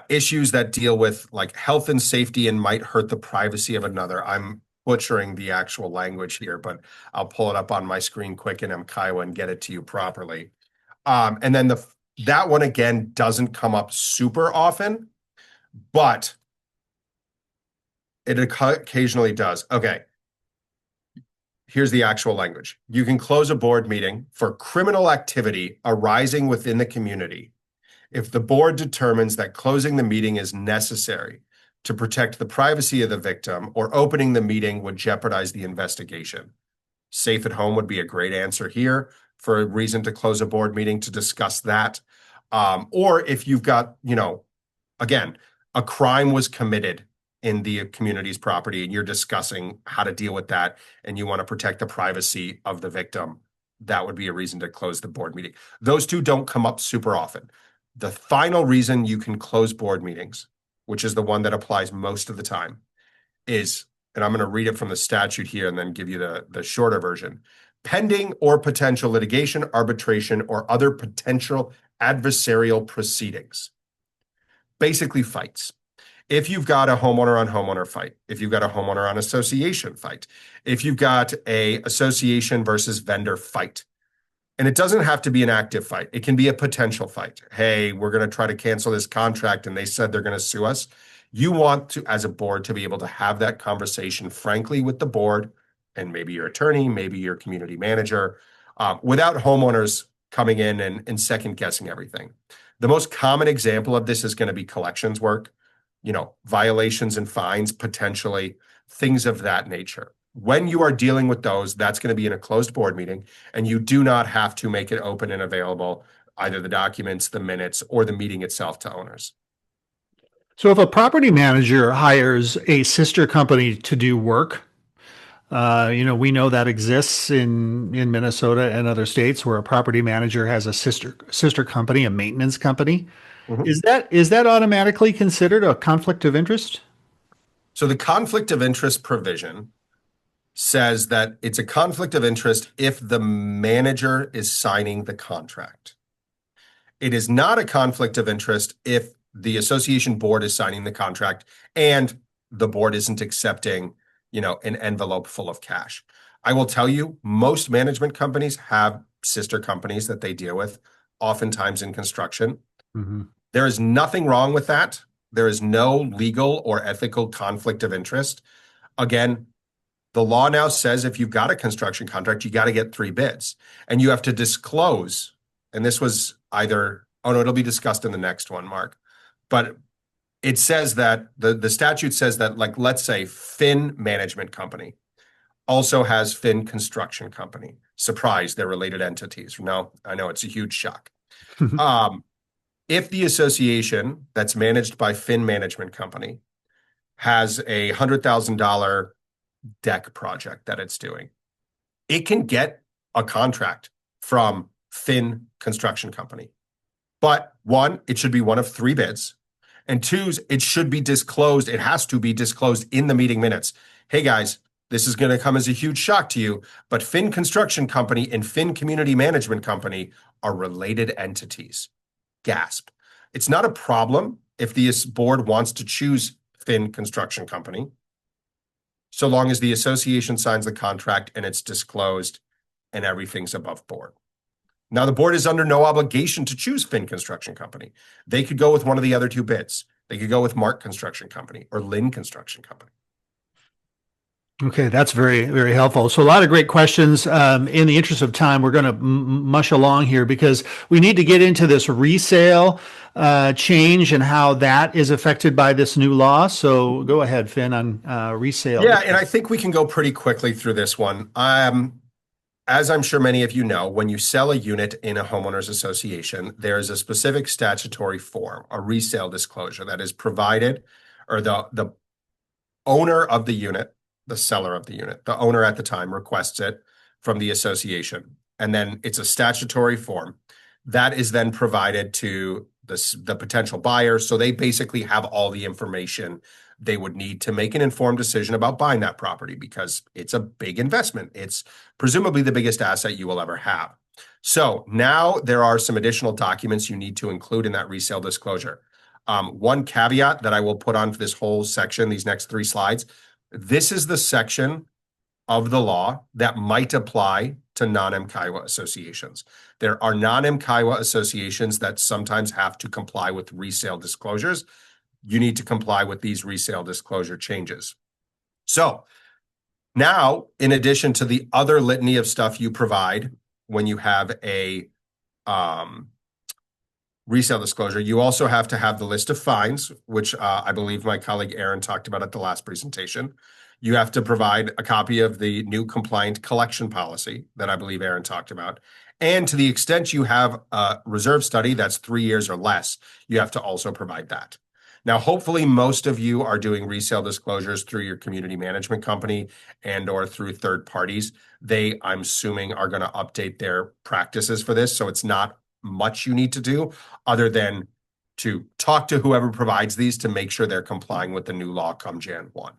Speaker 2: issues that deal with like health and safety and might hurt the privacy of another. I'm butchering the actual language here, but I'll pull it up on my screen quick in MKIWA and get it to you properly. And then that one again doesn't come up super often, but it occasionally does. Okay. Here's the actual language. You can close a board meeting for criminal activity arising within the community if the board determines that closing the meeting is necessary to protect the privacy of the victim or opening the meeting would jeopardize the investigation. Safe at home would be a great answer here for a reason to close a board meeting to discuss that. Or if you've got, again, a crime was committed in the community's property and you're discussing how to deal with that and you want to protect the privacy of the victim, that would be a reason to close the board meeting. Those two don't come up super often. The final reason you can close board meetings, which is the one that applies most of the time, is, and I'm going to read it from the statute here and then give you the shorter version, pending or potential litigation, arbitration, or other potential adversarial proceedings. Basically fights. If you've got a homeowner on homeowner fight, if you've got a homeowner on association fight, if you've got a association versus vendor fight, and it doesn't have to be an active fight. It can be a potential fight. Hey, we're going to try to cancel this contract and they said they're going to sue us. You want to, as a board, to be able to have that conversation frankly with the board and maybe your attorney, maybe your community manager, without homeowners coming in and second guessing everything. The most common example of this is going to be collections work, violations and fines, potentially, things of that nature. When you are dealing with those, that's going to be in a closed board meeting, and you do not have to make it open and available, either the documents, the minutes, or the meeting itself to owners.
Speaker 1: So if a property manager hires a sister company to do work, we know that exists in Minnesota and other states where a property manager has a sister company, a maintenance company. Mm-hmm. Is that automatically considered a conflict of interest?
Speaker 2: So the conflict of interest provision says that it's a conflict of interest if the manager is signing the contract. It is not a conflict of interest if the association board is signing the contract and the board isn't accepting, an envelope full of cash. I will tell you, most management companies have sister companies that they deal with, oftentimes in construction. Mm-hmm. There is nothing wrong with that. There is no legal or ethical conflict of interest. Again, the law now says if you've got a construction contract, you got to get 3 bids and you have to disclose. And this was either, oh no, it'll be discussed in the next one, Mark. But it says that the statute says that, like, let's say Finn Management Company also has Finn Construction Company. Surprise, they're related entities. No, I know it's a huge shock. If the association that's managed by Finn Management Company has a $100,000 deck project that it's doing, it can get a contract from Finn Construction Company. But 1, it should be one of 3 bids. And 2, it should be disclosed. It has to be disclosed in the meeting minutes. Hey guys, this is going to come as a huge shock to you, but Finn Construction Company and Finn Community Management Company are related entities. Gasp. It's not a problem if the board wants to choose Finn Construction Company, so long as the association signs the contract and it's disclosed and everything's above board. Now, the board is under no obligation to choose Finn Construction Company. They could go with one of the other 2 bids. They could go with Mark Construction Company or Lynn Construction Company.
Speaker 1: Okay, that's very, very helpful. So a lot of great questions. In the interest of time, we're going to mush along here because we need to get into this resale change and how that is affected by this new law. So go ahead, Finn, on resale.
Speaker 2: Yeah, and I think we can go pretty quickly through this one. As I'm sure many of you know, when you sell a unit in a homeowners association, there is a specific statutory form, a resale disclosure that is provided, or the owner of the unit, the seller of the unit, the owner at the time requests it from the association. And then it's a statutory form that is then provided to the potential buyer. So they basically have all the information they would need to make an informed decision about buying that property because it's a big investment. It's presumably the biggest asset you will ever have. So now there are some additional documents you need to include in that resale disclosure. One caveat that I will put on for this whole section, these next 3 slides, this is the section of the law that might apply to non-MKIWA associations. There are non-MKIWA associations that sometimes have to comply with resale disclosures. You need to comply with these resale disclosure changes. So now, in addition to the other litany of stuff you provide when you have a resale disclosure, you also have to have the list of fines, which I believe my colleague Aaron talked about at the last presentation. You have to provide a copy of the new compliant collection policy that I believe Aaron talked about. And to the extent you have a reserve study that's 3 years or less, you have to also provide that. Now, hopefully most of you are doing resale disclosures through your community management company and or through third parties. They, I'm assuming, are going to update their practices for this. So it's not much you need to do other than to talk to whoever provides these to make sure they're complying with the new law come Jan 1.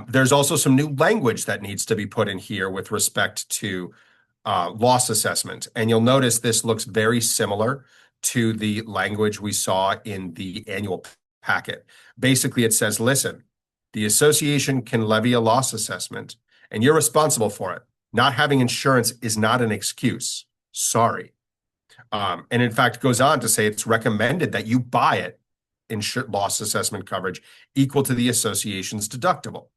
Speaker 2: There's also some new language that needs to be put in here with respect to loss assessment. And you'll notice this looks very similar to the language we saw in the annual packet. Basically, it says, listen, the association can levy a loss assessment and you're responsible for it. Not having insurance is not an excuse. Sorry. And in fact, goes on to say it's recommended that you buy it, loss assessment coverage equal to the association's deductible,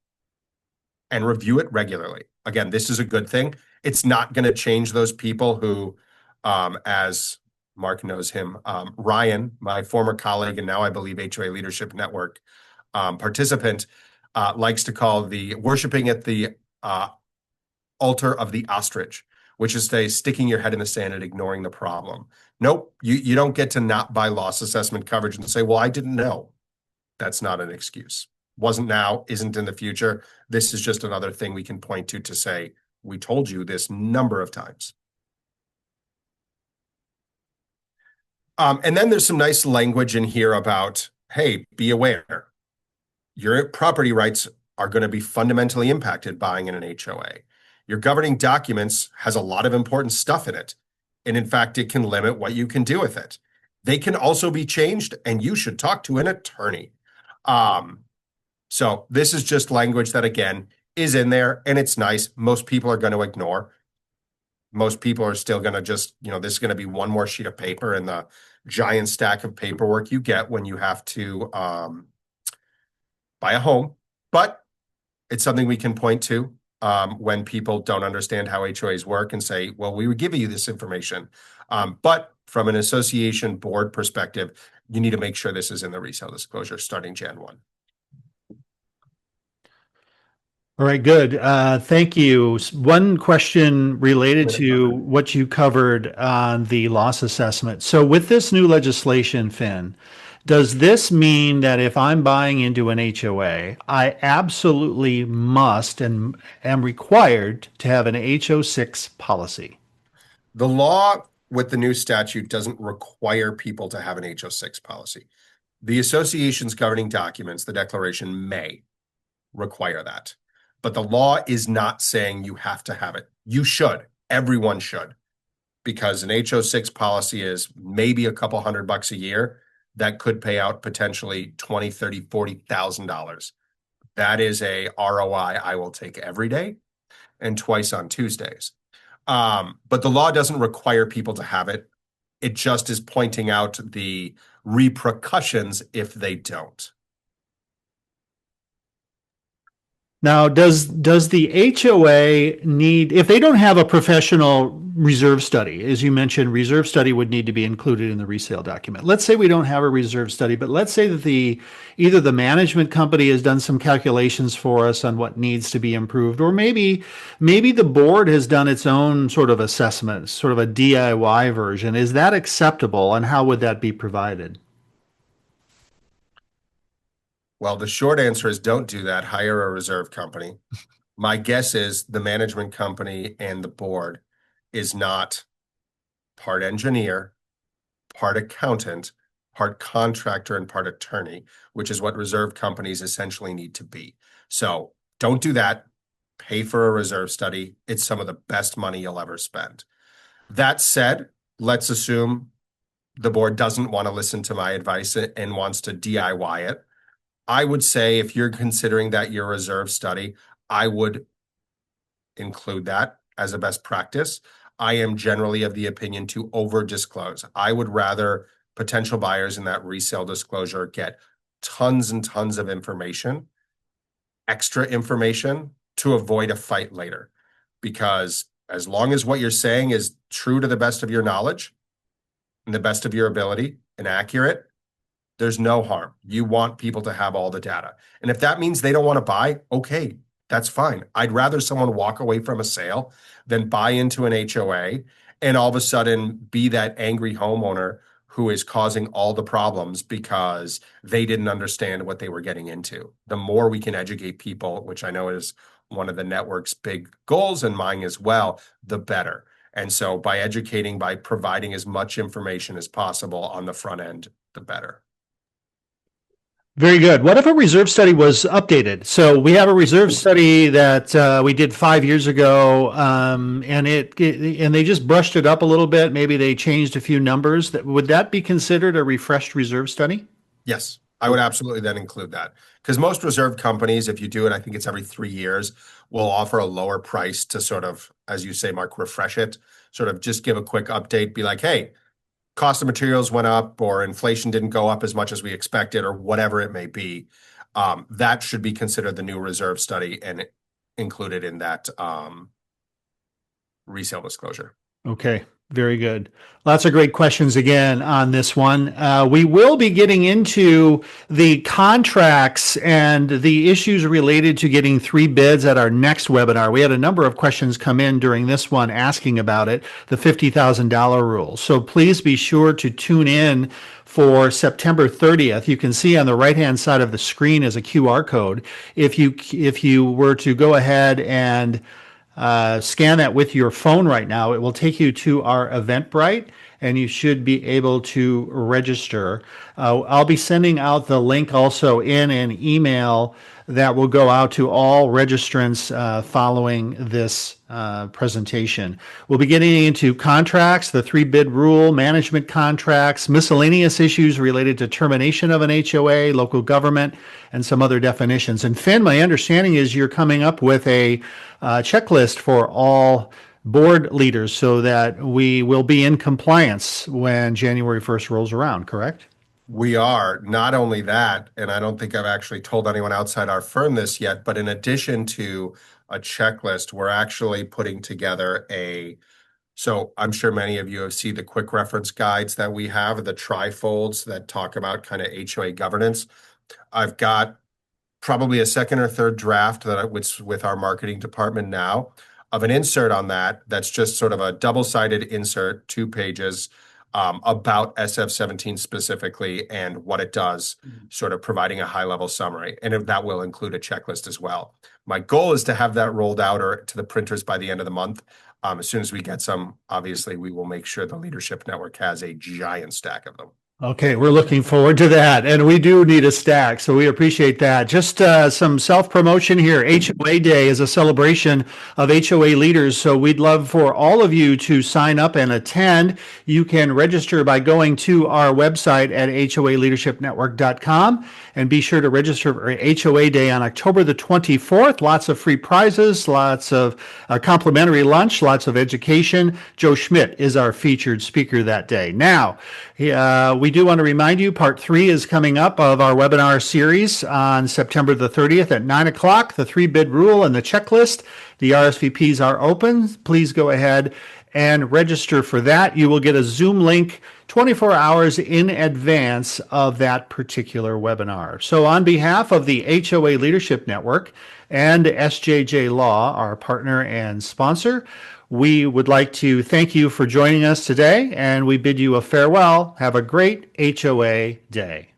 Speaker 2: and review it regularly. Again, this is a good thing. It's not going to change those people who, as Mark knows him, Ryan, my former colleague, and now I believe HOA Leadership Network participant, likes to call the worshiping at the altar of the ostrich, which is sticking your head in the sand and ignoring the problem. Nope, you don't get to not buy loss assessment coverage and say, well, I didn't know. That's not an excuse. Wasn't now, isn't in the future. This is just another thing we can point to say, we told you this number of times. And then there's some nice language in here about, hey, be aware. Your property rights are going to be fundamentally impacted buying in an HOA. Your governing documents has a lot of important stuff in it. And in fact, it can limit what you can do with it. They can also be changed, and you should talk to an attorney. So this is just language that, again, is in there, and it's nice. Most people are going to ignore. most people are still going to just, this is going to be one more sheet of paper in the giant stack of paperwork you get when you have to buy a home. But it's something we can point to when people don't understand how HOAs work and say, well, we would give you this information. But from an association board perspective, you need to make sure this is in the resale disclosure starting Jan 1.
Speaker 1: All right, good. Thank you. One question related to what you covered on the loss assessment. So with this new legislation, Finn, does this mean that if I'm buying into an HOA, I absolutely must and am required to have an HO6 policy?
Speaker 2: The law with the new statute doesn't require people to have an HO6 policy. The association's governing documents, the declaration, may require that. But the law is not saying you have to have it. You should. Everyone should. Because an HO6 policy is maybe a couple $100 a year that could pay out potentially $20,000, $30,000, $40,000. That is a ROI I will take every day and twice on Tuesdays. But the law doesn't require people to have it. It just is pointing out the repercussions if they don't.
Speaker 1: Now, does the HOA need, if they don't have a professional reserve study, as you mentioned, reserve study would need to be included in the resale document. Let's say we don't have a reserve study, but let's say that either the management company has done some calculations for us on what needs to be improved, or maybe the board has done its own sort of assessment, sort of a DIY version. Is that acceptable, and how would that be provided?
Speaker 2: Well, the short answer is don't do that. Hire a reserve company. My guess is the management company and the board is not part engineer, part accountant, part contractor, and part attorney, which is what reserve companies essentially need to be. So don't do that. Pay for a reserve study. It's some of the best money you'll ever spend. That said, let's assume the board doesn't want to listen to my advice and wants to DIY it. I would say if you're considering that your reserve study, I would include that as a best practice. I am generally of the opinion to over disclose. I would rather potential buyers in that resale disclosure get tons and tons of information, extra information to avoid a fight later. Because as long as what you're saying is true to the best of your knowledge and the best of your ability and accurate, there's no harm. You want people to have all the data. And if that means they don't want to buy, okay, that's fine. I'd rather someone walk away from a sale than buy into an HOA and all of a sudden be that angry homeowner who is causing all the problems because they didn't understand what they were getting into. The more we can educate people, which I know is one of the network's big goals and mine as well, the better. And so by educating, by providing as much information as possible on the front end, the better.
Speaker 1: Very good. What if a reserve study was updated? So we have a reserve study that we did 5 years ago, and they just brushed it up a little bit. Maybe they changed a few numbers. Would that be considered a refreshed reserve study?
Speaker 2: Yes, I would absolutely then include that. Because most reserve companies, if you do it, I think it's every 3 years, will offer a lower price to sort of, as you say, Mark, refresh it, sort of just give a quick update, be like, hey, cost of materials went up or inflation didn't go up as much as we expected or whatever it may be. That should be considered the new reserve study and included in that resale disclosure.
Speaker 1: Okay, very good. Lots of great questions again on this one. We will be getting into the contracts and the issues related to getting 3 bids at our next webinar. We had a number of questions come in during this one asking about it, the $50,000 rule. So please be sure to tune in for September 30th. You can see on the right-hand side of the screen is a QR code. If you were to go ahead and scan that with your phone right now, it will take you to our Eventbrite, and you should be able to register. I'll be sending out the link also in an email that will go out to all registrants following this presentation. We'll be getting into contracts, the 3-bid rule, management contracts, miscellaneous issues related to termination of an HOA, local government, and some other definitions. And Finn, my understanding is you're coming up with a checklist for all board leaders so that we will be in compliance when January 1st rolls around, correct?
Speaker 2: We are. Not only that, and I don't think I've actually told anyone outside our firm this yet, but in addition to a checklist, we're actually putting together so I'm sure many of you have seen the quick reference guides that we have, the trifolds that talk about kind of HOA governance. I've got probably a second or third draft with our marketing department now of an insert on that's just sort of a double-sided insert, 2 pages, about SF-17 specifically and what it does, sort of providing a high-level summary. And that will include a checklist as well. My goal is to have that rolled out or to the printers by the end of the month. As soon as we get some, obviously, we will make sure the Leadership Network has a giant stack of them.
Speaker 1: Okay, we're looking forward to that. And we do need a stack, so we appreciate that. Just some self-promotion here. HOA Day is a celebration of HOA leaders, so we'd love for all of you to sign up and attend. You can register by going to our website at HOALeadershipNetwork.com and be sure to register for HOA Day on October the 24th. Lots of free prizes, lots of complimentary lunch, lots of education. Joe Schmidt is our featured speaker that day. Now, we do want to remind you, part 3 is coming up of our webinar series on September the 30th at 9 o'clock, the 3-bid rule and the checklist. The RSVPs are open. Please go ahead and register for that. You will get a Zoom link 24 hours in advance of that particular webinar. So on behalf of the HOA Leadership Network and SJJ Law, our partner and sponsor, we would like to thank you for joining us today, and we bid you a farewell. Have a great HOA day.